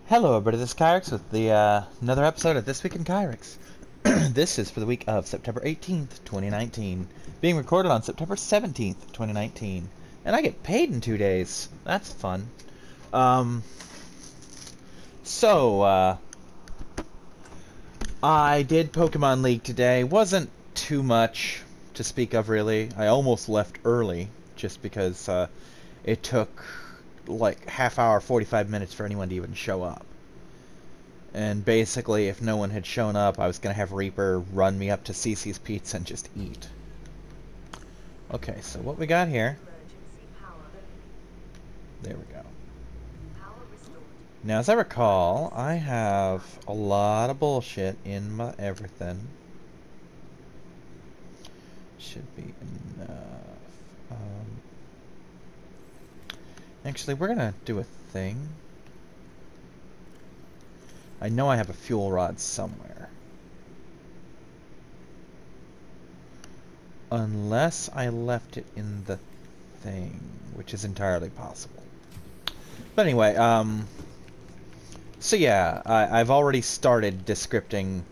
Hello everybody, this is Kyrix with another episode of This Week in Kyrix. This is for the week of September 18th, 2019, being recorded on September 17th, 2019. And I get paid in 2 days. That's fun. Um, so, I did Pokemon League today. Wasn't too much to speak of, really. I almost left early, just because it took like half hour, 45 minutes for anyone to even show up. And basically, if no one had shown up, I was going to have Reaper run me up to Cece's Pizza and just eat. Okay, so what we got here... There we go. Now, as I recall, I have a lot of bullshit in my everything. Should be enough. Actually, we're going to do a thing. I know I have a fuel rod somewhere. Unless I left it in the thing, which is entirely possible. But anyway, so yeah, I've already started descripting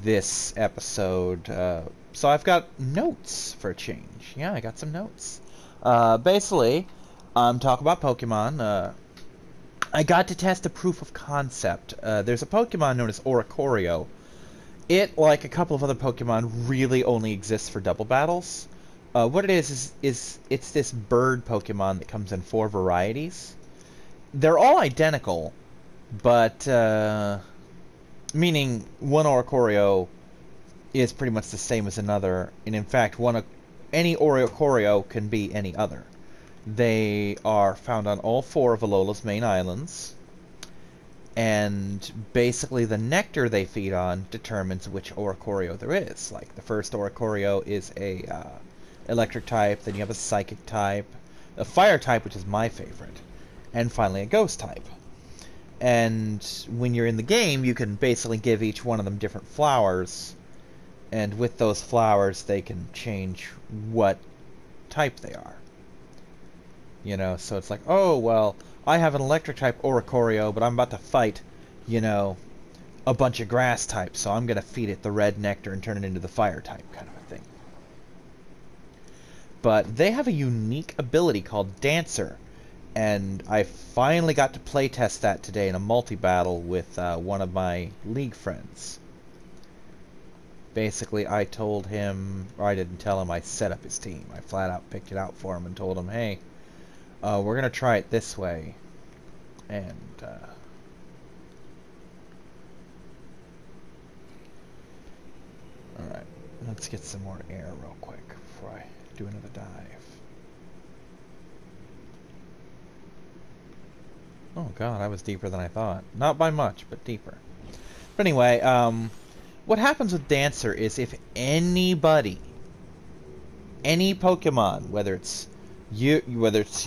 this episode, so I've got notes for a change. Yeah, I got some notes. Basically, talk about Pokemon. I got to test a proof of concept. There's a Pokemon known as Oricorio. It, like a couple of other Pokemon, really only exists for double battles. What it is it's this bird Pokemon that comes in 4 varieties. They're all identical, but meaning one Oricorio is pretty much the same as another, and in fact, any Oricorio can be any other. They are found on all 4 of Alola's main islands, and basically the nectar they feed on determines which Oricorio there is. Like, the first Oricorio is a electric type, then you have a psychic type, a fire type, which is my favorite, and finally a ghost type. And when you're in the game, you can basically give each one of them different flowers, and with those flowers they can change what type they are. You know, so it's like, oh, well, I have an electric type Oricorio, but I'm about to fight, you know, a bunch of grass types, so I'm going to feed it the red nectar and turn it into the fire type, kind of a thing. But they have a unique ability called Dancer, and I finally got to playtest that today in a multi-battle with one of my league friends. Basically, I told him, or I didn't tell him, I set up his team. I flat out picked it out for him and told him, hey, we're going to try it this way, and alright, let's get some more air real quick before I do another dive. Oh god, I was deeper than I thought. Not by much, but deeper. But anyway, what happens with Dancer is if anybody, any Pokemon, whether it's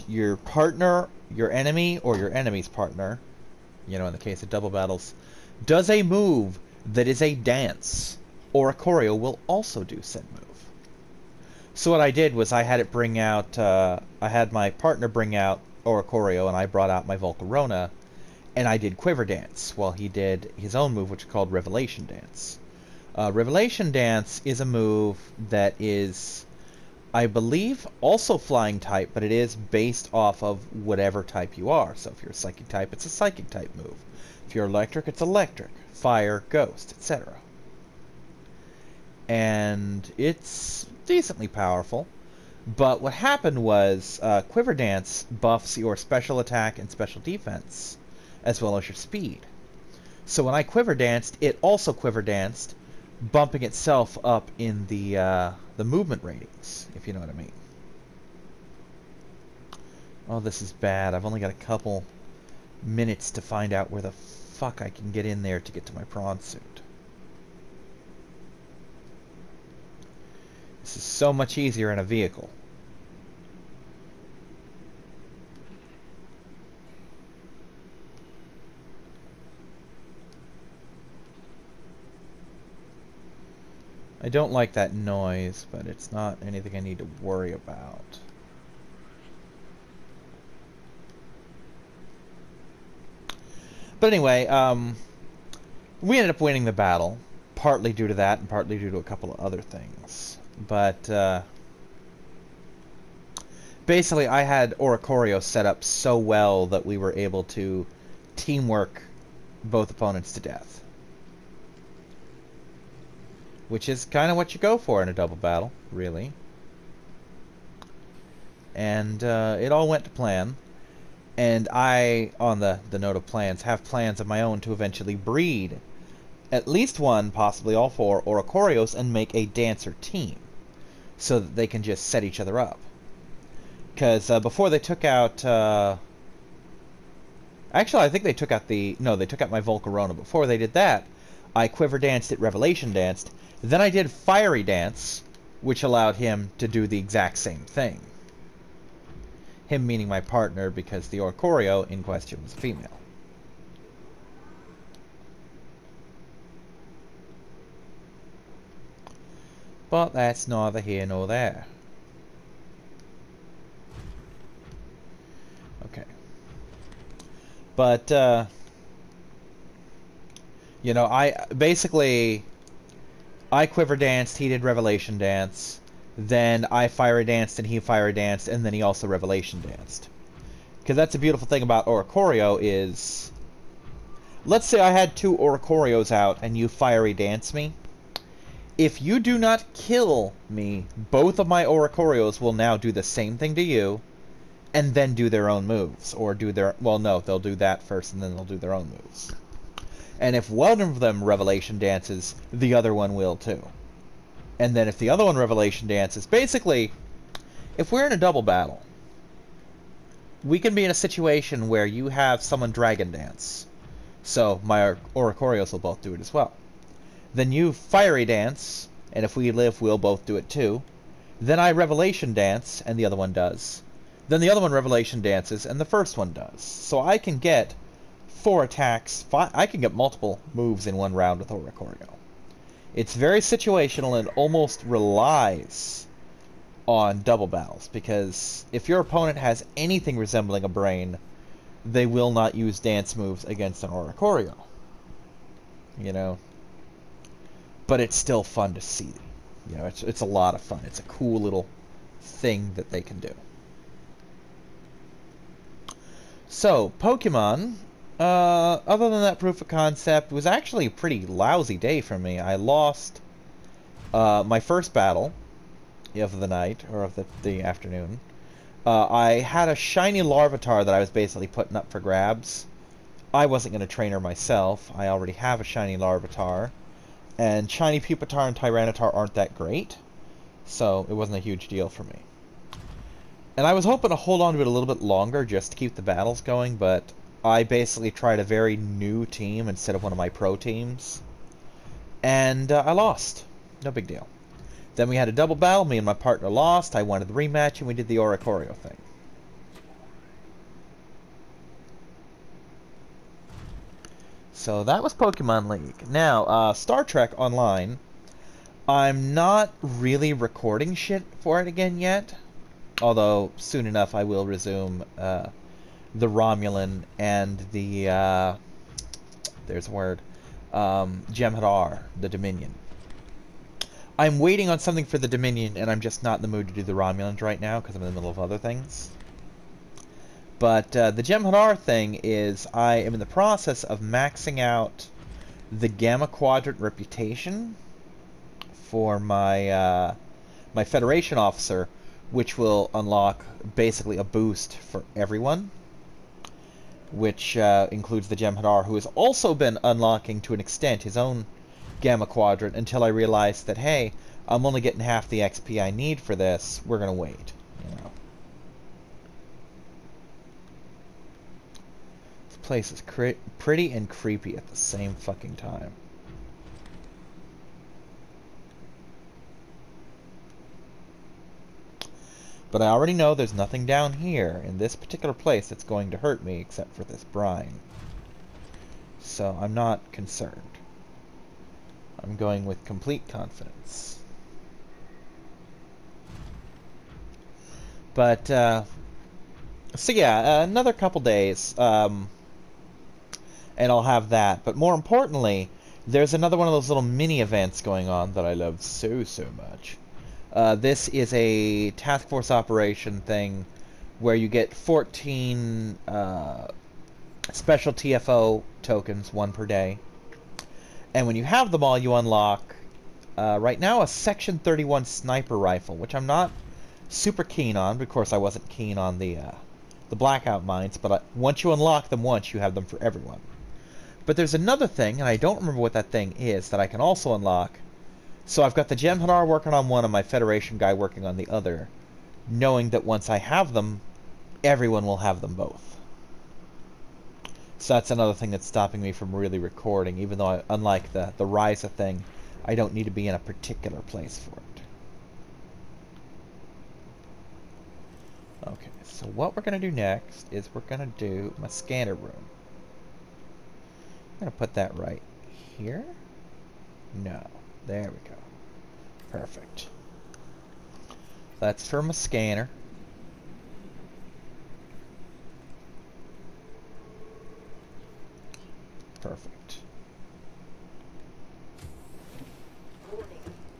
your partner, your enemy, or your enemy's partner, you know, in the case of double battles, does a move that is a dance, Oricorio will also do said move. So what I did was I had it bring out, I had my partner bring out Oricorio, and I brought out my Volcarona, and I did Quiver Dance, while he did his own move, which is called Revelation Dance. Revelation Dance is a move that is, I believe, also flying type, but it is based off of whatever type you are. So if you're a psychic type, it's a psychic type move. If you're electric, it's electric, fire, ghost, etc. And it's decently powerful. But what happened was Quiver Dance buffs your special attack and special defense, as well as your speed. So when I Quiver Danced, it also Quiver Danced, bumping itself up in the movement ratings, if you know what I mean. Oh, this is bad. I've only got a couple minutes to find out where the fuck I can get in there to get to my prawn suit. This is so much easier in a vehicle. I don't like that noise, but it's not anything I need to worry about. But anyway, we ended up winning the battle, partly due to that and partly due to a couple of other things. But basically, I had Oricorio set up so well that we were able to teamwork both opponents to death. Which is kind of what you go for in a double battle, really. And it all went to plan. And I, on the note of plans, have plans of my own to eventually breed at least one, possibly all four, Oricorios and make a Dancer team. So that they can just set each other up. Because before they took out... actually, I think they took out the... No, they took out my Volcarona. Before they did that, I Quiver Danced it, Revelation Danced. Then I did Fiery Dance, which allowed him to do the exact same thing. Him meaning my partner, because the Oricorio in question was a female. But that's neither here nor there. Okay. But, you know, I Quiver Danced, he did Revelation Dance. Then I Fiery Danced and he Fiery Danced, and then he also Revelation Danced. Because that's the beautiful thing about Oricorio is... Let's say I had 2 Oricorios out and you Fiery Dance me. If you do not kill me, both of my Oricorios will now do the same thing to you, and then do their own moves. Or do their... Well, no, they'll do that first, and then they'll do their own moves. And if one of them Revelation Dances, the other one will too. And then if the other one Revelation Dances... Basically, if we're in a double battle, we can be in a situation where you have someone Dragon Dance. So my Oricorios will both do it as well. Then you Fiery Dance, and if we live, we'll both do it too. Then I Revelation Dance, and the other one does. Then the other one Revelation Dances, and the first one does. So I can get 4 attacks. I can get multiple moves in one round with Oricorio. It's very situational and almost relies on double battles, because if your opponent has anything resembling a brain, they will not use dance moves against an Oricorio. You know? But it's still fun to see. You know, it's a lot of fun. It's a cool little thing that they can do. So, Pokemon, other than that proof of concept, was actually a pretty lousy day for me. I lost my first battle of the night, or of the afternoon. I had a shiny Larvitar that I was basically putting up for grabs. I wasn't going to train her myself. I already have a shiny Larvitar. And shiny Pupitar and Tyranitar aren't that great, so it wasn't a huge deal for me. And I was hoping to hold on to it a little bit longer just to keep the battles going, but I basically tried a very new team instead of one of my pro teams. And I lost. No big deal. Then we had a double battle. Me and my partner lost. I wanted the rematch, and we did the Oricorio thing. So that was Pokemon League. Now, Star Trek Online, I'm not really recording shit for it again yet. Although, soon enough I will resume the Romulan and the, there's a word, Jem'Hadar, the Dominion. I'm waiting on something for the Dominion, and I'm just not in the mood to do the Romulans right now, because I'm in the middle of other things. But the Jem'Hadar thing is, I am in the process of maxing out the Gamma Quadrant reputation for my my Federation officer, which will unlock basically a boost for everyone, which includes the Jem'Hadar, who has also been unlocking to an extent his own Gamma Quadrant until I realized that, hey, I'm only getting half the XP I need for this. We're gonna wait, you know. Place is pretty and creepy at the same fucking time. But I already know there's nothing down here in this particular place that's going to hurt me except for this brine. So I'm not concerned. I'm going with complete confidence. But, so yeah, another couple days. and I'll have that. But more importantly, there's another one of those little mini events going on that I love so much. This is a task force operation thing where you get 14 special TFO tokens, 1 per day. And when you have them all, you unlock, right now, a Section 31 sniper rifle, which I'm not super keen on. Of course, I wasn't keen on the blackout mines, but once you unlock them once, you have them for everyone. But there's another thing, and I don't remember what that thing is, that I can also unlock. So I've got the Jem'Hadar working on one and my Federation guy working on the other, knowing that once I have them, everyone will have them both. So that's another thing that's stopping me from really recording, even though, unlike the Ryza thing, I don't need to be in a particular place for it. Okay, so what we're going to do next is we're going to do my scanner room. I'm going to put that right here. No. There we go. Perfect. That's for my scanner. Perfect.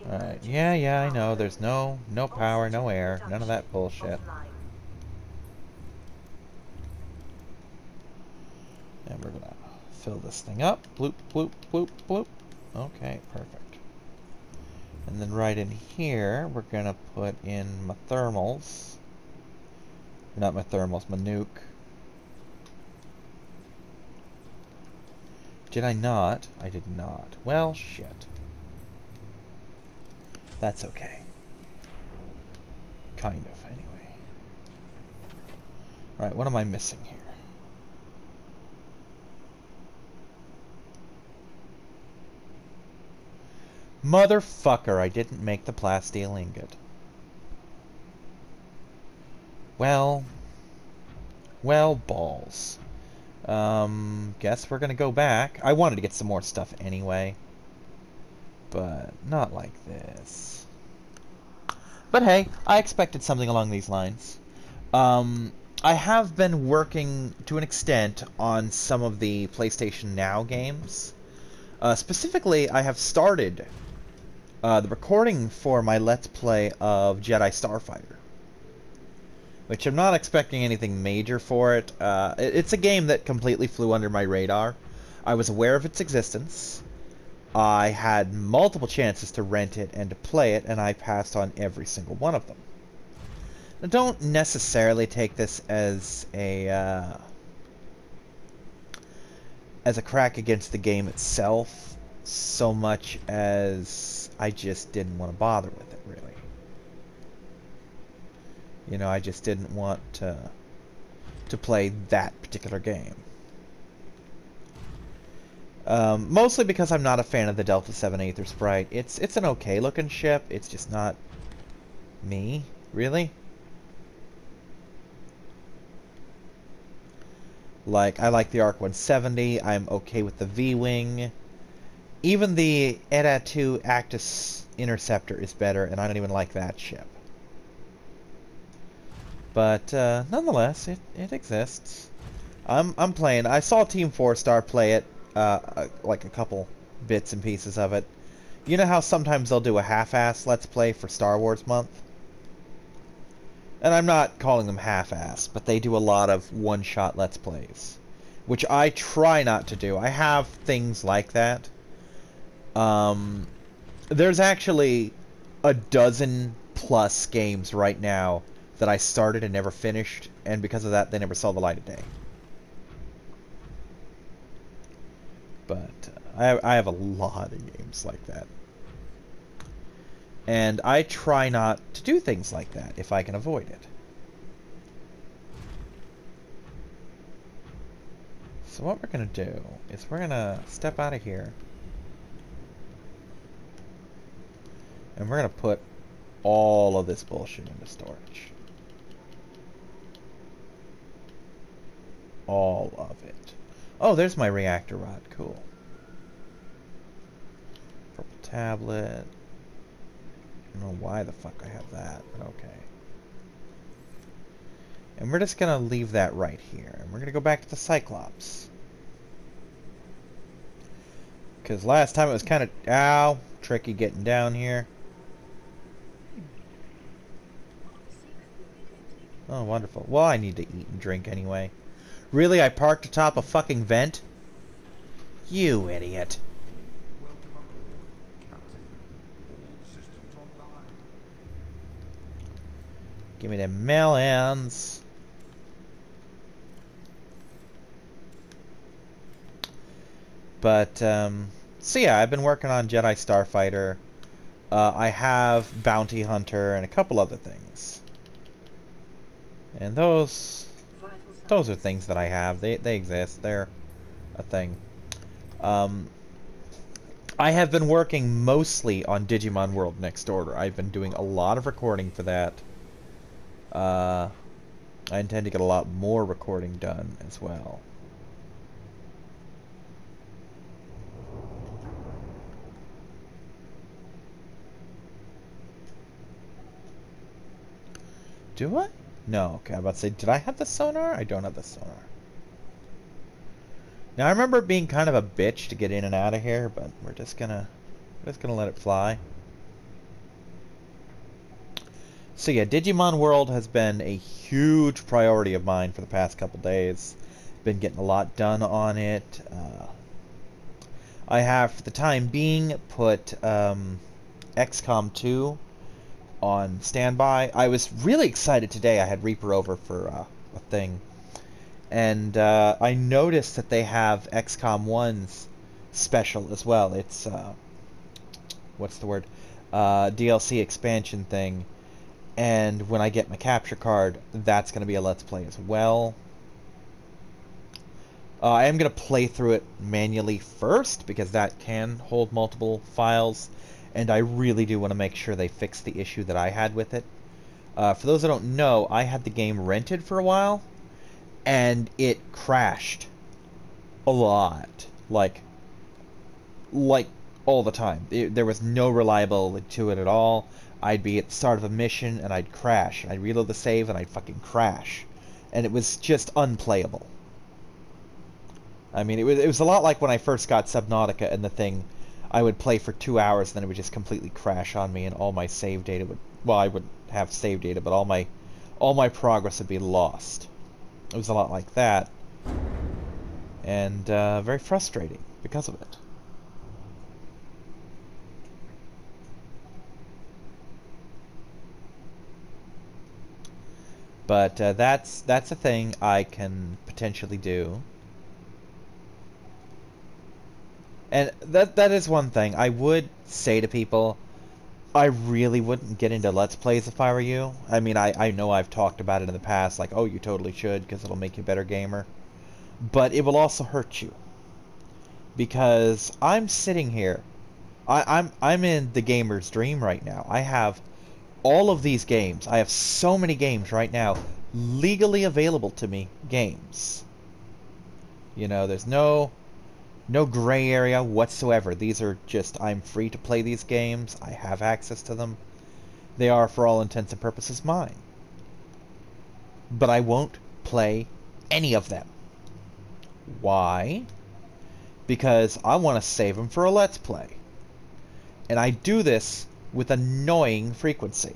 Alright, yeah, I know. There's no power, no air, none of that bullshit. And we're gonna fill this thing up. Bloop, bloop, bloop, bloop. Okay, perfect. And then right in here, we're gonna put in my thermals. Not my thermals, my nuke. Did I not? I did not. Well, shit. That's okay. Kind of, anyway. Alright, what am I missing here? Motherfucker, I didn't make the plasteel ingot. Well, balls. Guess we're gonna go back. I wanted to get some more stuff anyway, but not like this. But hey, I expected something along these lines. I have been working, to an extent, on some of the PlayStation Now games. Specifically, I have started the recording for my Let's Play of Jedi Starfighter, which I'm not expecting anything major for it. It's a game that completely flew under my radar. I was aware of its existence. I had multiple chances to rent it and to play it, and I passed on every single one of them. Now, don't necessarily take this as a crack against the game itself, so much as I just didn't want to bother with it, really. You know, I just didn't want to play that particular game. Mostly because I'm not a fan of the Delta 7 Aether sprite. It's an okay looking ship, it's just not me, really. Like, I like the ARC 170, I'm okay with the V-Wing. Even the ETA 2 Actus Interceptor is better, and I don't even like that ship. But, nonetheless, it exists. I'm playing. I saw Team 4-Star play it, like a couple bits and pieces of it. You know how sometimes they'll do a half-ass Let's Play for Star Wars Month? And I'm not calling them half-ass, but they do a lot of one-shot Let's Plays, which I try not to do. I have things like that. There's actually a dozen-plus games right now that I started and never finished, and because of that, they never saw the light of day. But I have a lot of games like that. And I try not to do things like that if I can avoid it. So what we're going to do is we're going to step out of here. And we're going to put all of this bullshit into storage. All of it. Oh, there's my reactor rod. Cool. Purple tablet. I don't know why the fuck I have that, but okay. And we're just gonna leave that right here. And we're gonna go back to the Cyclops. Because last time it was kind of, ow, tricky getting down here. Oh, wonderful. Well, I need to eat and drink anyway. Really? I parked atop a fucking vent? You idiot. Give me them melons. But, so yeah, I've been working on Jedi Starfighter. I have Bounty Hunter and a couple other things. And those are things that I have. They exist. They're a thing. I have been working mostly on Digimon World Next Order. I've been doing a lot of recording for that. I intend to get a lot more recording done as well. Do I? No, okay, I'm about to say, did I have the sonar? I don't have the sonar. Now I remember it being kind of a bitch to get in and out of here, but we're just gonna let it fly. So yeah, Digimon World has been a huge priority of mine for the past couple days. Been getting a lot done on it. I have, for the time being, put XCOM 2 on standby. I was really excited today. I had Reaper over for a thing. And I noticed that they have XCOM 1's special as well. It's, what's the word? DLC expansion thing. And when I get my capture card, that's going to be a Let's Play as well. I am going to play through it manually first, because that can hold multiple files. And I really do want to make sure they fix the issue that I had with it. For those that don't know, I had the game rented for a while, and it crashed a lot. Like all the time. There was no reliability to it at all. I'd be at the start of a mission, and I'd crash. And I'd reload the save, and I'd fucking crash. And it was just unplayable. I mean, it was a lot like when I first got Subnautica and the thing. I would play for 2 hours, and then it would just completely crash on me, and all my save data would... Well, I would have save data, but all my progress would be lost. It was a lot like that. And very frustrating because of it. But that's a thing I can potentially do. And that is one thing I would say to people. I really wouldn't get into Let's Plays if I were you. I mean, I know I've talked about it in the past, like, oh, you totally should, because it'll make you a better gamer. But it will also hurt you. Because I'm sitting here. I'm in the gamer's dream right now. I have all of these games. I have so many games right now legally available to me. Games. You know, there's no gray area whatsoever. These are just, I'm free to play these games. I have access to them. They are, for all intents and purposes, mine. But I won't play any of them. Why? Because I want to save them for a Let's Play. And I do this with annoying frequency.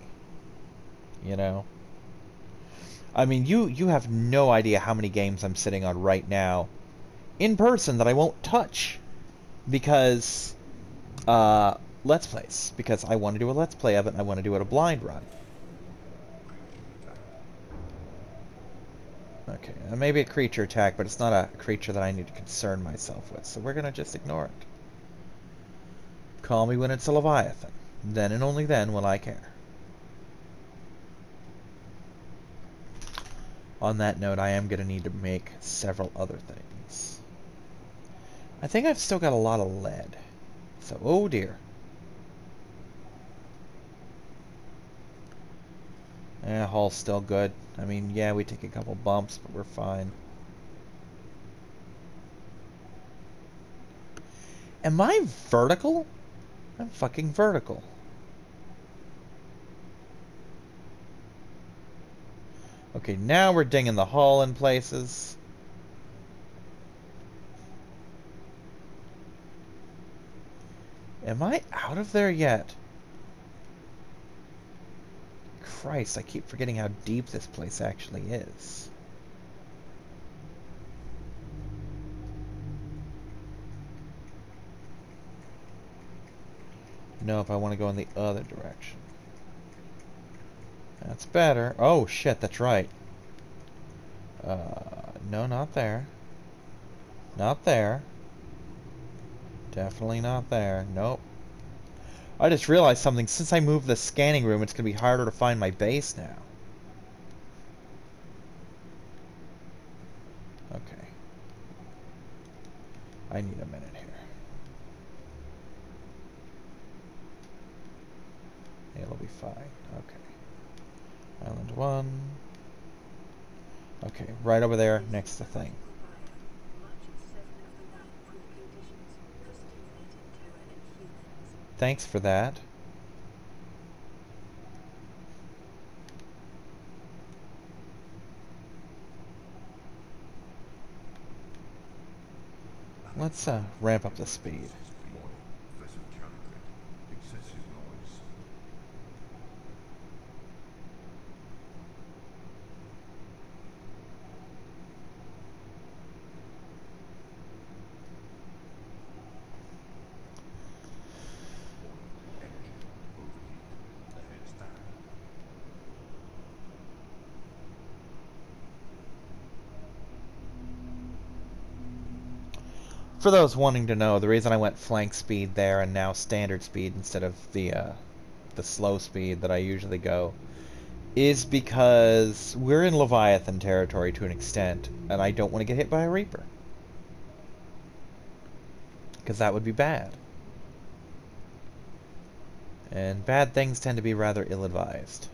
You know? I mean, you have no idea how many games I'm sitting on right now in person that I won't touch because Let's Plays. Because I want to do a Let's Play of it and I want to do it a blind run. Okay, maybe a creature attack, but it's not a creature that I need to concern myself with, so we're going to just ignore it. Call me when it's a Leviathan. Then and only then will I care. On that note, I am going to need to make several other things. I think I've still got a lot of lead. So, oh dear. Hull's still good. I mean, yeah, we take a couple bumps, but we're fine. Am I vertical? I'm fucking vertical. Okay, now we're dinging the hull in places. Am I out of there yet? Christ, I keep forgetting how deep this place actually is. No, if I want to go in the other direction. That's better. Oh, shit, that's right. No, not there. Not there. Definitely not there. Nope. I just realized something. Since I moved the scanning room, it's going to be harder to find my base now. Okay. I need a minute here. It'll be fine. Okay. Island 1. Okay, right over there next to the thing. Thanks for that. Let's ramp up the speed. For those wanting to know, the reason I went flank speed there and now standard speed instead of the slow speed that I usually go is because we're in Leviathan territory to an extent, and I don't want to get hit by a Reaper. Because that would be bad. And bad things tend to be rather ill-advised.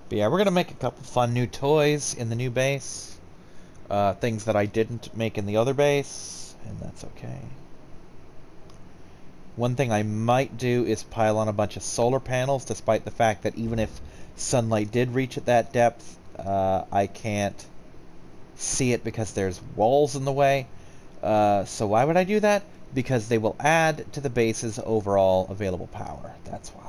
But yeah, we're going to make a couple fun new toys in the new base. Things that I didn't make in the other base, and that's okay. One thing I might do is pile on a bunch of solar panels, despite the fact that even if sunlight did reach at that depth, I can't see it because there's walls in the way. So why would I do that? Because they will add to the base's overall available power. That's why.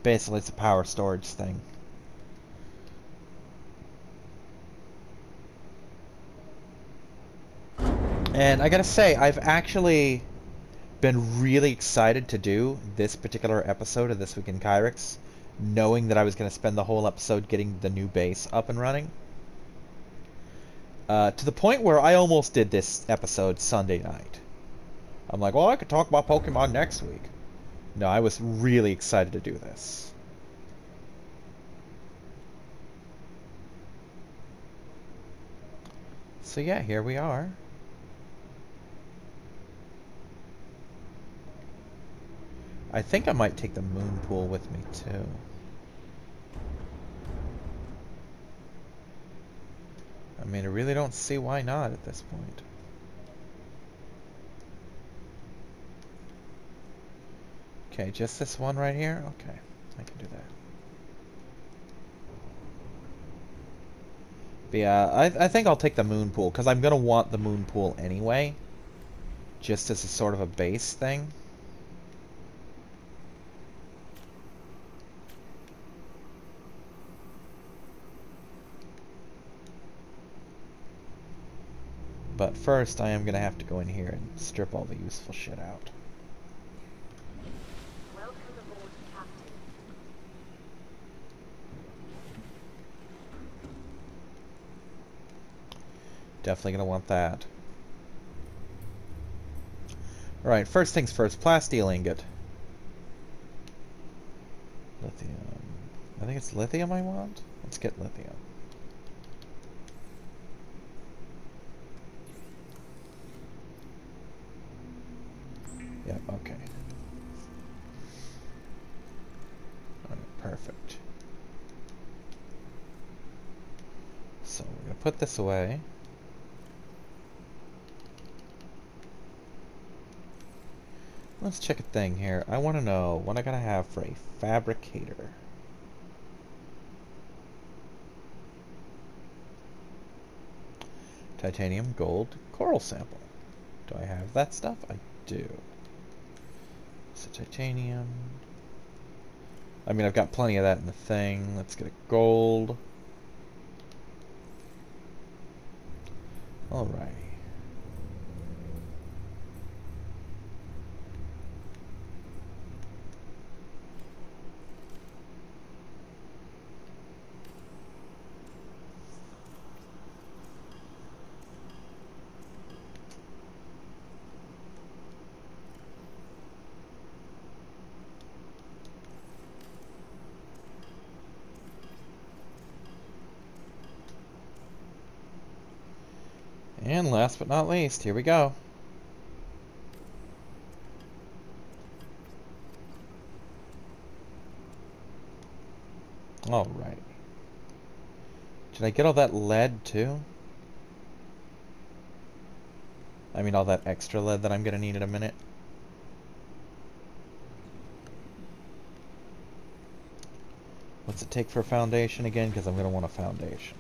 Basically, it's a power storage thing. And I gotta say, I've actually been really excited to do this particular episode of This Week in Kyrix, knowing that I was going to spend the whole episode getting the new base up and running. To the point where I almost did this episode Sunday night. I'm like, well, I could talk about Pokemon next week. No, I was really excited to do this. So yeah, here we are. I think I might take the moon pool with me too. I mean, I really don't see why not at this point. Okay, just this one right here? Okay, I can do that. But yeah, I think I'll take the moon pool, because I'm going to want the moon pool anyway. Just as a sort of a base thing. But first, I am going to have to go in here and strip all the useful shit out. Welcome aboard, Captain. Definitely going to want that. Alright, first things first, plasteel ingot. Lithium. I think it's lithium I want? Let's get lithium. Yep, okay. Alright, perfect. So we're going to put this away. Let's check a thing here. I want to know what I gotta have for a fabricator. Titanium, gold, coral sample. Do I have that stuff? I do. So titanium. I mean, I've got plenty of that in the thing. Let's get a gold. Alrighty. And last but not least, here we go. Alright. Did I get all that lead too? I mean all that extra lead that I'm gonna need in a minute. What's it take for a foundation again? Because I'm gonna want a foundation.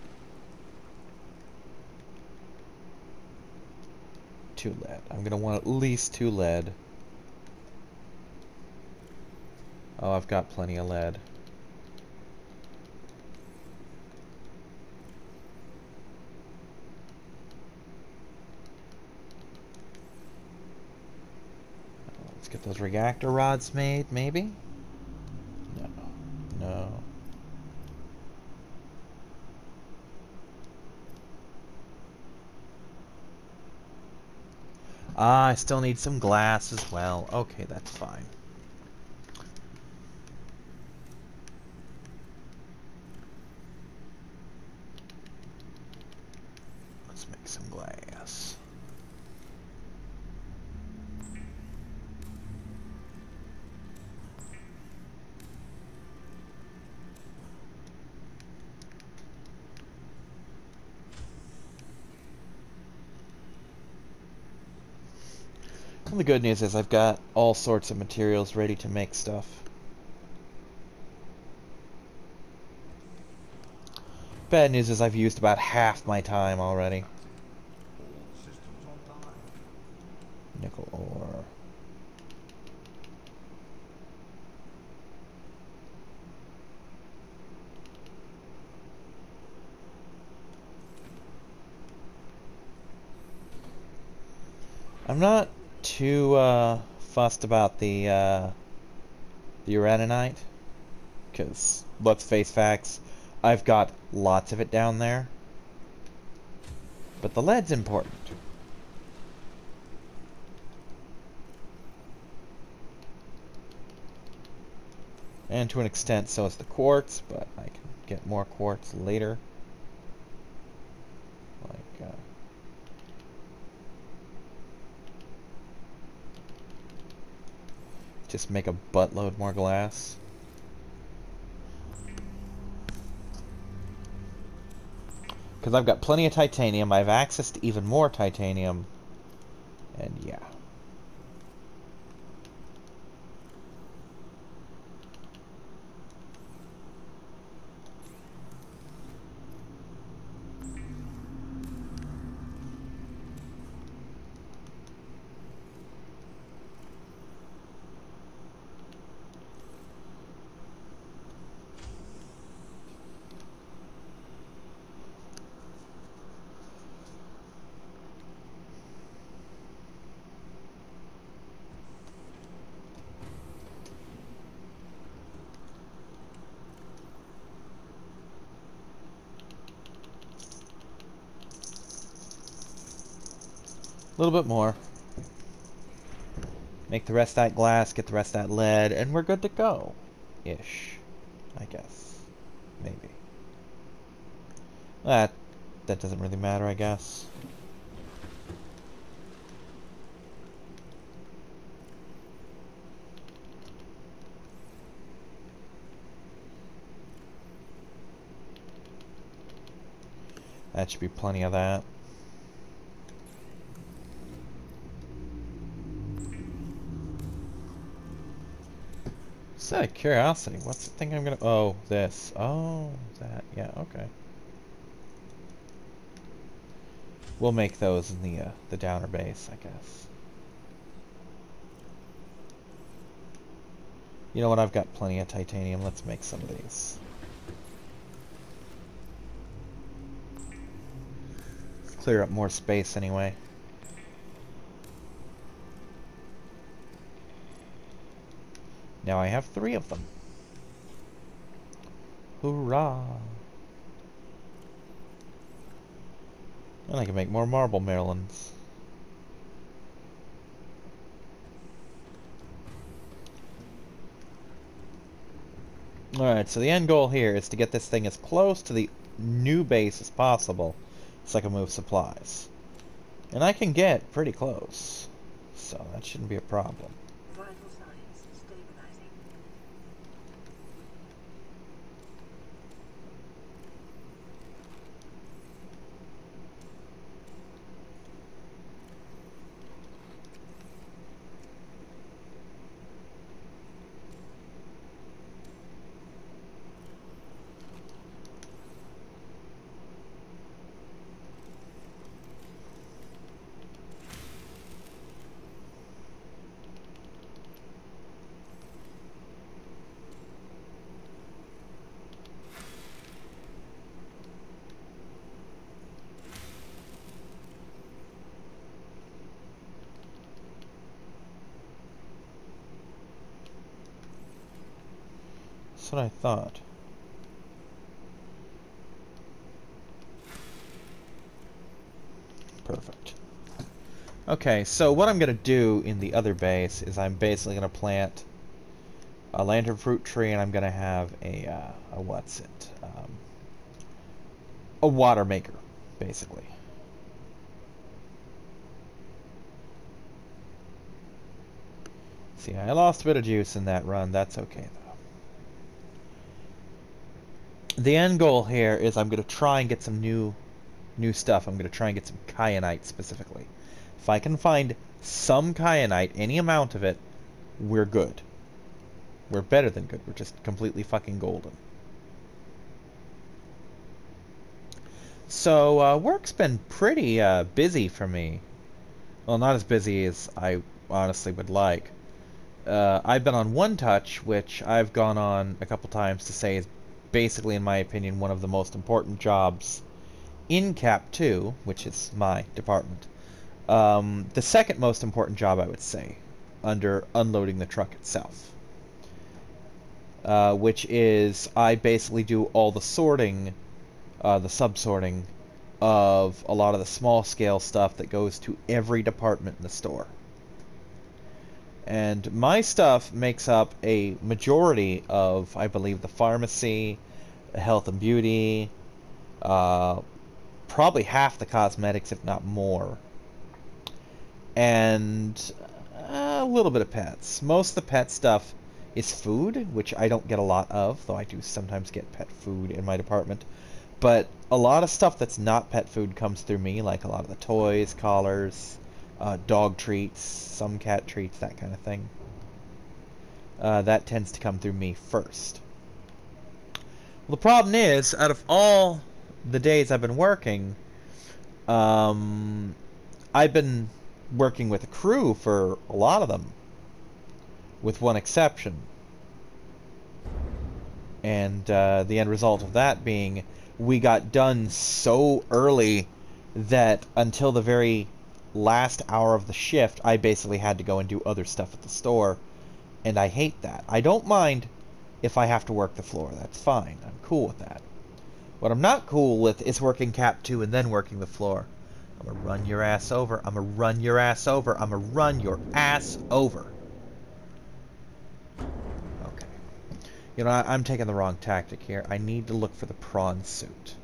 2 lead. I'm gonna want at least 2 lead. Oh, I've got plenty of lead. Let's get those reactor rods made, maybe? No. No. Ah, I still need some glass as well. Okay, that's fine. Let's make some glass. Well, the good news is I've got all sorts of materials ready to make stuff. Bad news is I've used about half my time already. Nickel ore. I'm not too fussed about the uraninite, because let's face facts, I've got lots of it down there. But the lead's important. And to an extent, so is the quartz, but I can get more quartz later. Like, just make a buttload more glass. Because I've got plenty of titanium, I have access to even more titanium, and yeah. A little bit more. Make the rest of that glass, get the rest of that lead, and we're good to go. Ish. I guess. Maybe. That doesn't really matter, I guess. That should be plenty of that. Just out of curiosity, what's the thing I'm gonna... Oh, this. Oh, that. Yeah, okay. We'll make those in the downer base, I guess. You know what? I've got plenty of titanium. Let's make some of these. Clear up more space anyway. Now I have 3 of them. Hoorah! And I can make more marble Marylands. Alright, so the end goal here is to get this thing as close to the new base as possible so I can move supplies. And I can get pretty close, so that shouldn't be a problem. Vital signs stabilizing. That's what I thought. Perfect. Okay, so what I'm going to do in the other base is I'm basically going to plant a lantern fruit tree, and I'm going to have a what's it? A water maker, basically. See, I lost a bit of juice in that run. That's okay, though. The end goal here is I'm going to try and get some new stuff. I'm going to try and get some kyanite specifically. If I can find some kyanite, any amount of it, we're good. We're better than good. We're just completely fucking golden. So, work's been pretty busy for me. Well, not as busy as I honestly would like. I've been on One Touch, which I've gone on a couple times to say is basically, in my opinion, one of the most important jobs in Cap 2, which is my department. The second most important job, I would say, under unloading the truck itself. Which is, I basically do all the sorting, the sub-sorting, of a lot of the small-scale stuff that goes to every department in the store. And my stuff makes up a majority of, I believe, the pharmacy, the health and beauty, probably half the cosmetics, if not more. And a little bit of pets. Most of the pet stuff is food, which I don't get a lot of, though I do sometimes get pet food in my department. But a lot of stuff that's not pet food comes through me, like a lot of the toys, collars, dog treats, some cat treats, that kind of thing. That tends to come through me first. Well, the problem is, out of all the days I've been working, I've been working with a crew for a lot of them, with one exception. And the end result of that being, we got done so early that until the very last hour of the shift, I basically had to go and do other stuff at the store. And I hate that. I don't mind if I have to work the floor. That's fine. I'm cool with that. What I'm not cool with is working Cap 2 and then working the floor. I'm gonna run your ass over. I'm gonna run your ass over. I'm gonna run your ass over. Okay. You know, I'm taking the wrong tactic here. I need to look for the prawn suit.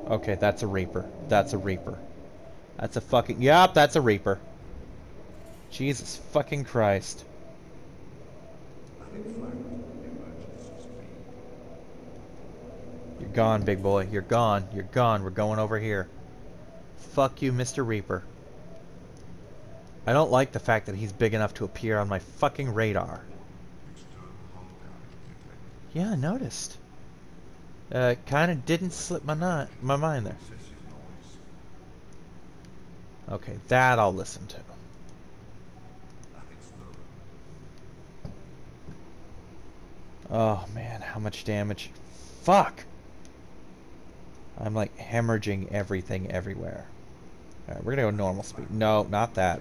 Okay, that's a Reaper. That's a Reaper. That's a fucking... Yup, that's a Reaper. Jesus fucking Christ. You're gone, big boy. You're gone. You're gone. We're going over here. Fuck you, Mr. Reaper. I don't like the fact that he's big enough to appear on my fucking radar. Yeah, I noticed. Kind of didn't slip my mind there. Okay, that I'll listen to. Oh man, how much damage. Fuck! I'm like hemorrhaging everything everywhere. Alright, we're gonna go normal speed. No, not that.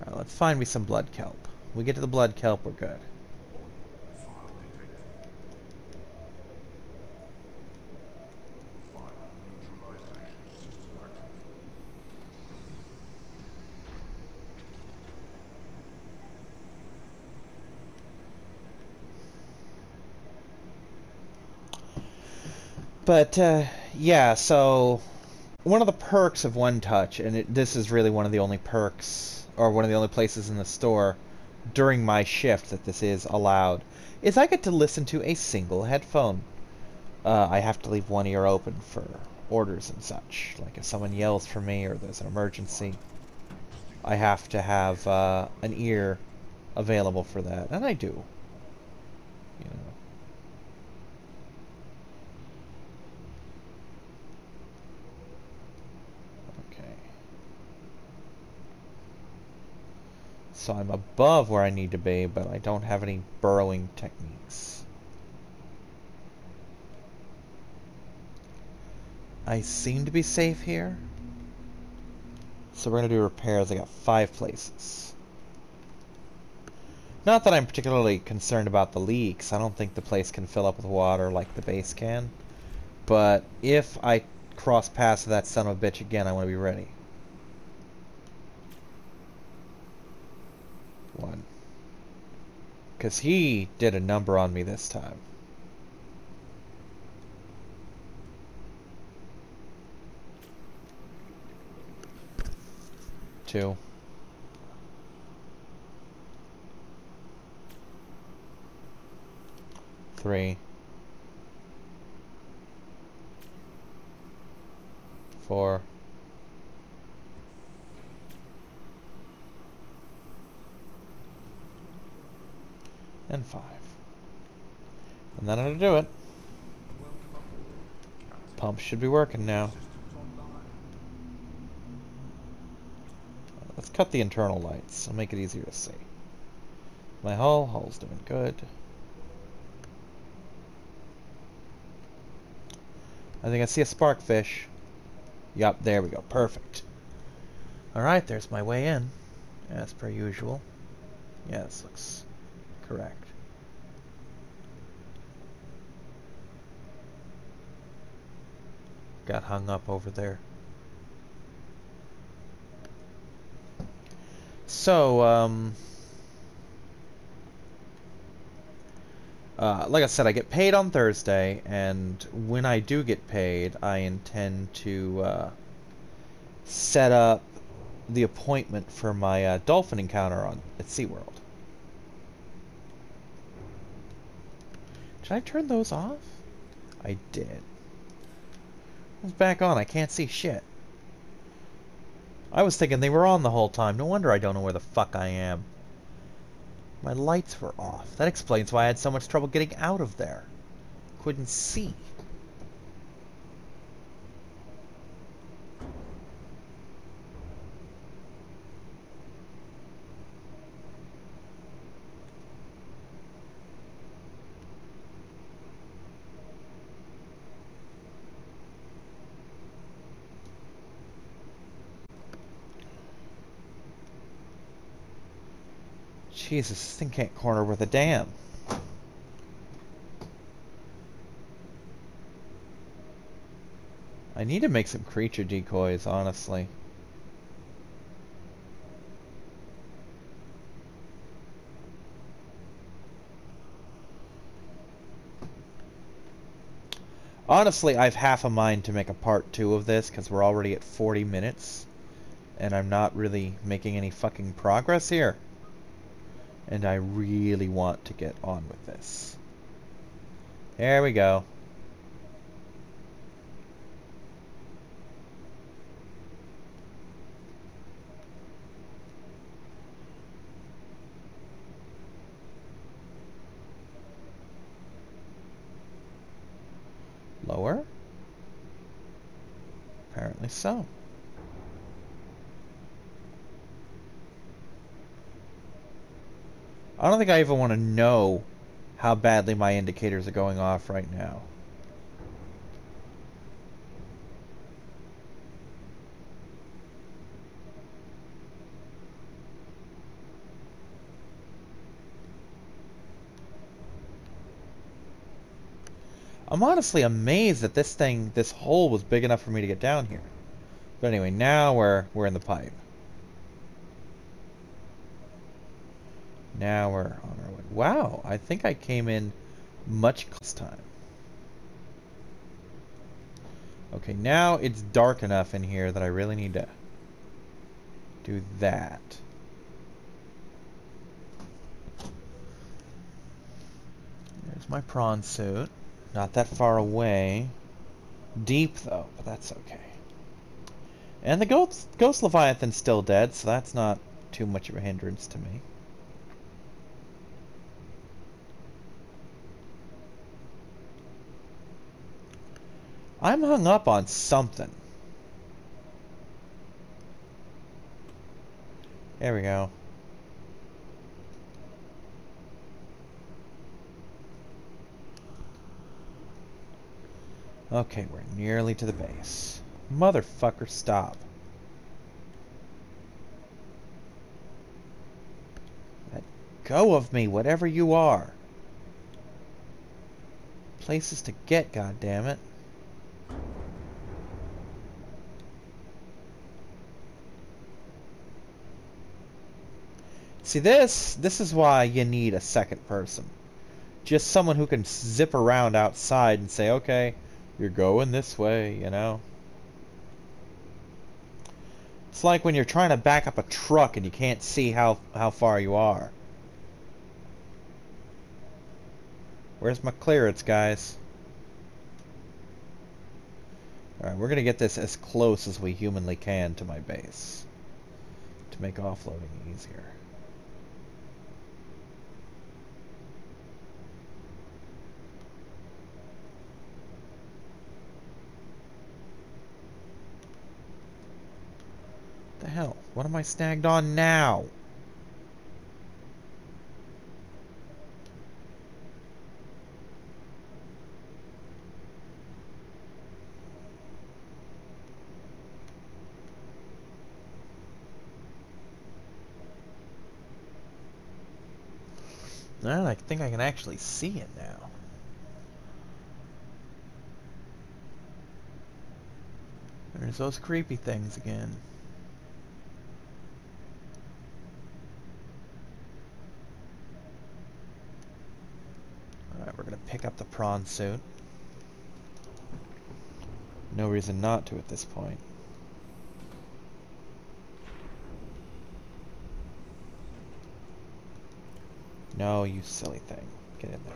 Alright, let's find me some blood kelp. We get to the blood kelp, we're good. But, yeah, so one of the perks of One Touch, and this is really one of the only perks, or one of the only places in the store during my shift that this is allowed, is I get to listen to a single headphone. I have to leave one ear open for orders and such. Like if someone yells for me or there's an emergency, I have to have an ear available for that, and I do. You know. So I'm above where I need to be, but I don't have any burrowing techniques. I seem to be safe here. So we're going to do repairs. I got 5 places. Not that I'm particularly concerned about the leaks. I don't think the place can fill up with water like the base can. But if I cross past that son of a bitch again, I want to be ready. 1. Because he did a number on me this time. 2. 3. 4. And 5. And that'll do it. Pump should be working now. Let's cut the internal lights. I'll make it easier to see. My hull's doing good. I think I see a sparkfish. Yup, there we go. Perfect. Alright, there's my way in. As per usual. Yeah, this looks correct. Got hung up over there. So, like I said, I get paid on Thursday, and when I do get paid, I intend to set up the appointment for my dolphin encounter at SeaWorld. Did I turn those off? I did. It's back on. I can't see shit. I was thinking they were on the whole time. No wonder I don't know where the fuck I am. My lights were off. That explains why I had so much trouble getting out of there. Couldn't see. Jesus, this thing can't corner with a damn. I need to make some creature decoys, honestly. Honestly, I've half a mind to make a part 2 of this, because we're already at 40 minutes. And I'm not really making any fucking progress here. And I really want to get on with this. There we go. Lower? Apparently so. I don't think I even want to know how badly my indicators are going off right now. I'm honestly amazed that this hole was big enough for me to get down here. But anyway, now we're in the pipe. Now we're on our way. Wow, I think I came in much this time. Okay, now it's dark enough in here that I really need to do that. There's my prawn suit. Not that far away. Deep, though, but that's okay. And the ghost Leviathan's still dead, so that's not too much of a hindrance to me. I'm hung up on something. There we go. Okay, we're nearly to the base. Motherfucker, stop. Let go of me, whatever you are. Places to get, goddammit. See, this is why you need a second person. Just someone who can zip around outside and say, okay, you're going this way, you know? It's like when you're trying to back up a truck and you can't see how far you are. Where's my clearance, guys? Alright, we're gonna get this as close as we humanly can to my base to make offloading easier. What the hell? What am I snagged on now? Well, I think I can actually see it now. There's those creepy things again. Alright, we're gonna pick up the prawn suit. No reason not to at this point. No, you silly thing. Get in there.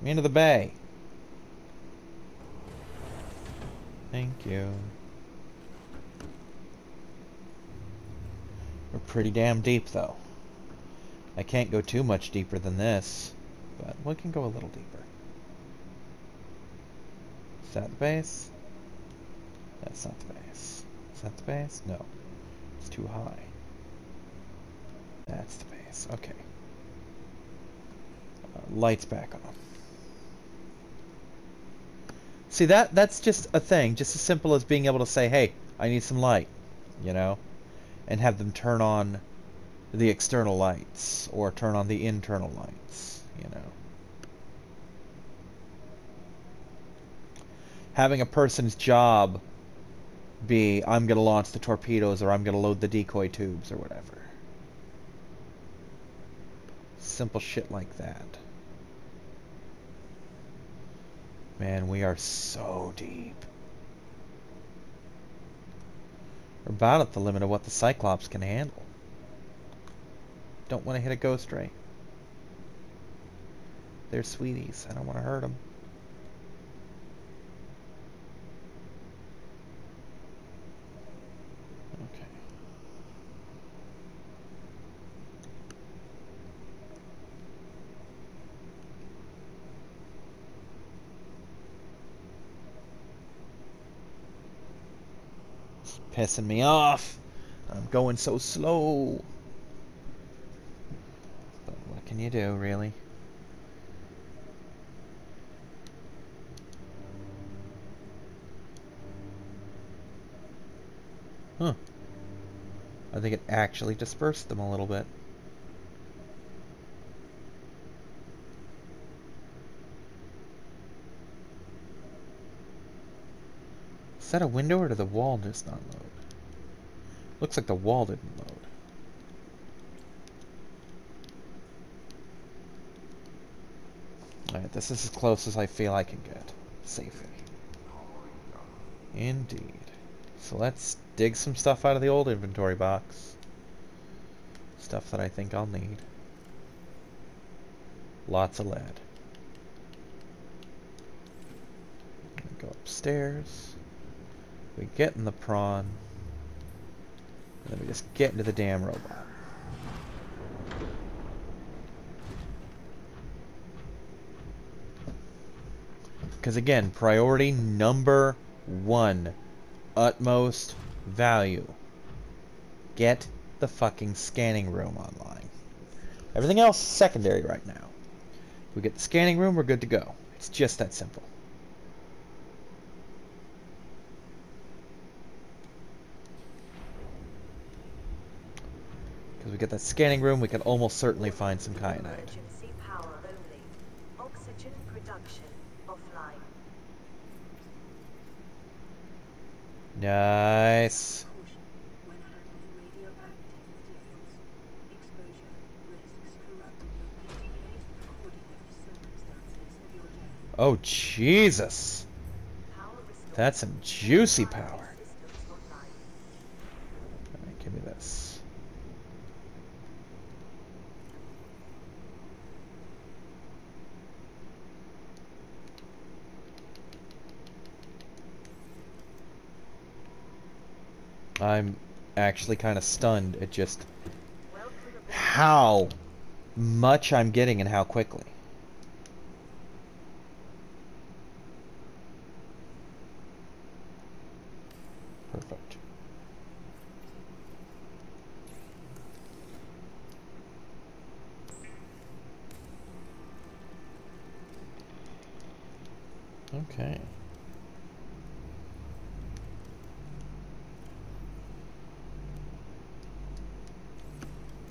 Into the bay. Thank you. We're pretty damn deep, though. I can't go too much deeper than this, but we can go a little deeper. Is that the base? That's not the base. Is that the base? No. It's too high. That's the base. Okay. Lights back on. See, that's just a thing. Just as simple as being able to say, hey, I need some light. You know? And have them turn on the external lights. Or turn on the internal lights. You know? Having a person's job be, I'm going to launch the torpedoes, or I'm going to load the decoy tubes, or whatever. Simple shit like that. Man, we are so deep. We're about at the limit of what the Cyclops can handle. Don't want to hit a ghost ray. They're sweeties. I don't want to hurt them. Okay. It's pissing me off. I'm going so slow. But what can you do, really? Huh. I think it actually dispersed them a little bit. Is that a window or did the wall just not load? Looks like the wall didn't load. Alright, this is as close as I feel I can get. Safely. Indeed. So let's dig some stuff out of the old inventory box. Stuff that I think I'll need. Lots of lead. Go upstairs. We get in the prawn. And then we just get into the damn robot. Because again, priority number 1. Utmost value. Get the fucking scanning room online. Everything else is secondary right now. We get the scanning room, we're good to go. It's just that simple. Because we get that scanning room, we can almost certainly find some kyanite. Emergency power only. Oxygen production offline. Nice. Caution when handling radioactive materials. Exposure risks corrupting your PDAs according to the circumstances of your death. Oh, Jesus. Power restored. That's some juicy power. Systems online. Alright, give me this. I'm actually kind of stunned at just how much I'm getting and how quickly. Perfect. Okay.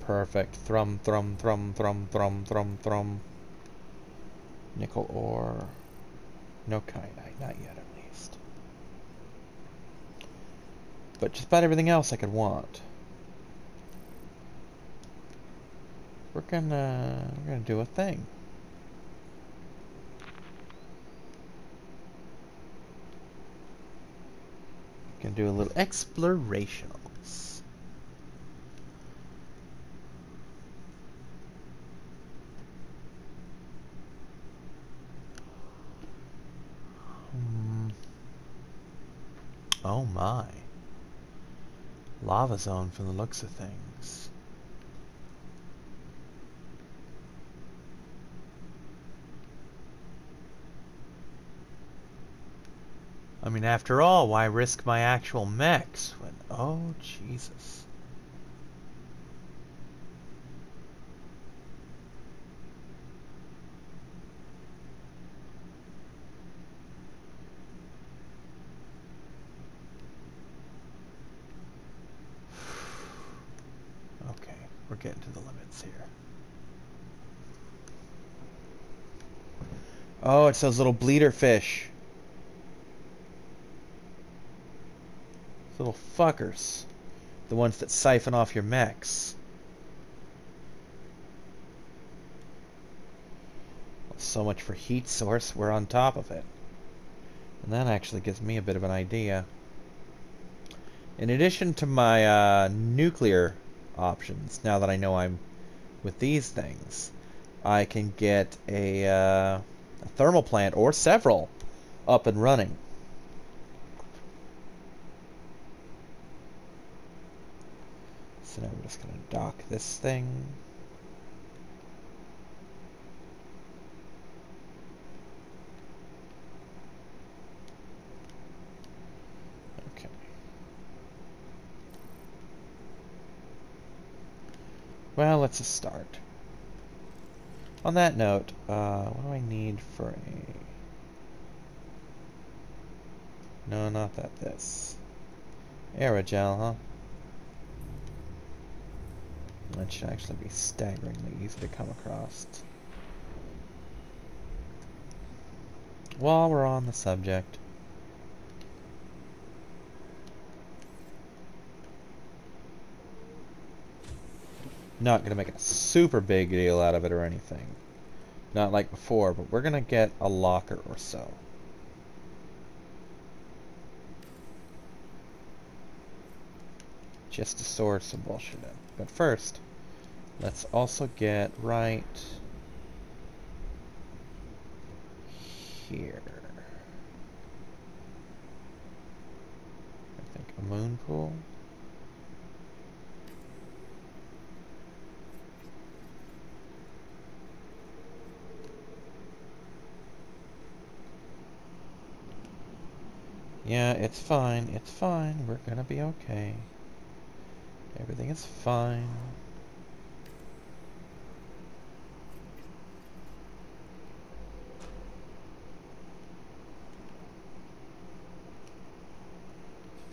Perfect. Thrum, thrum, thrum, thrum, thrum, thrum, thrum. Nickel ore. No kyanite, not yet at least. But just about everything else I could want. We're gonna do a thing. Gonna do a little explorationals. Oh my. Lava zone from the looks of things. I mean, after all, why risk my actual mechs when... Oh, Jesus. Okay, we're getting to the limits here. Oh, it's those little bleeder fish. Little fuckers. The ones that siphon off your mechs. So much for heat source, we're on top of it. And that actually gives me a bit of an idea. In addition to my nuclear options, now that I know I'm with these things, I can get a thermal plant or several up and running. So now we're just going to dock this thing. Okay. Well, let's just start. On that note, what do I need for a... No, not that, this. Aerogel, huh? That should actually be staggeringly easy to come across. While we're on the subject, not gonna make a super big deal out of it or anything. Not like before, but we're gonna get a locker or so. Just to store some bullshit in. But first, let's also get right here. I think a moon pool. Yeah, it's fine. It's fine. We're gonna be okay. Everything is fine.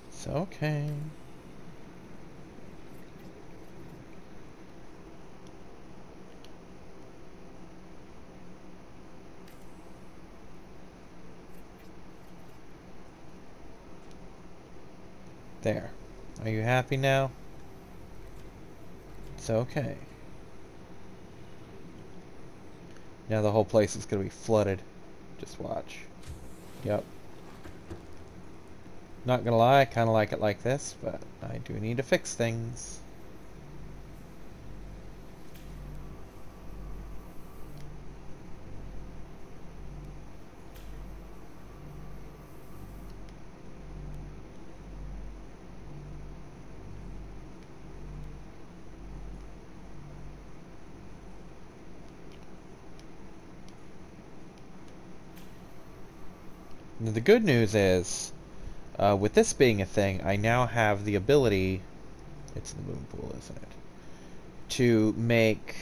It's okay. There. Are you happy now? It's okay. Now the whole place is gonna be flooded. Just watch. Yep. Not gonna lie, I kinda like it like this, but I do need to fix things. Now, the good news is, with this being a thing, I now have the ability, it's the moon pool, isn't it, to make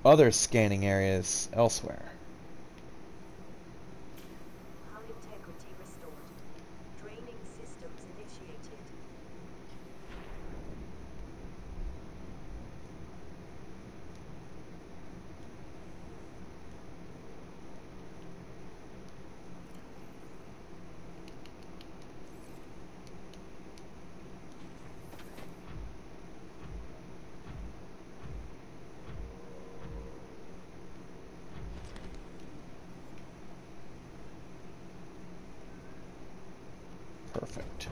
other scanning areas elsewhere. Hull integrity restored. Draining systems initiated. Perfect.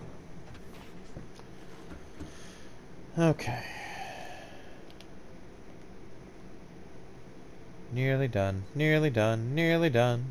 Okay. Nearly done, nearly done, nearly done.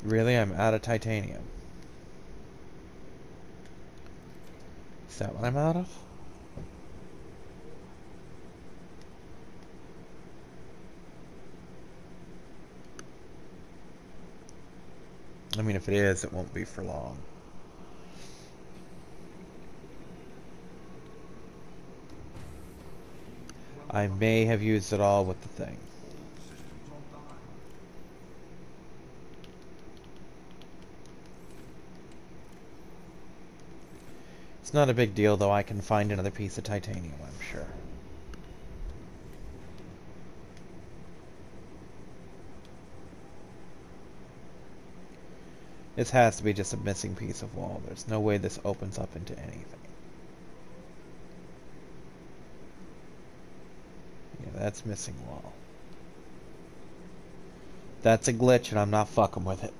Really, I'm out of titanium. Is that what I'm out of? I mean, if it is, it won't be for long. I may have used it all with the thing. It's not a big deal, though. I can find another piece of titanium, I'm sure. This has to be just a missing piece of wall. There's no way this opens up into anything. Yeah, that's missing wall. That's a glitch and I'm not fucking with it.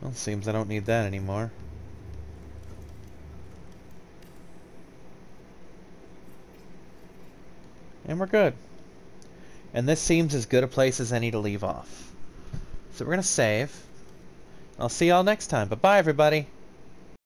Well, seems I don't need that anymore. And we're good. And this seems as good a place as any to leave off. So we're going to save. I'll see y'all next time. Bye-bye, everybody.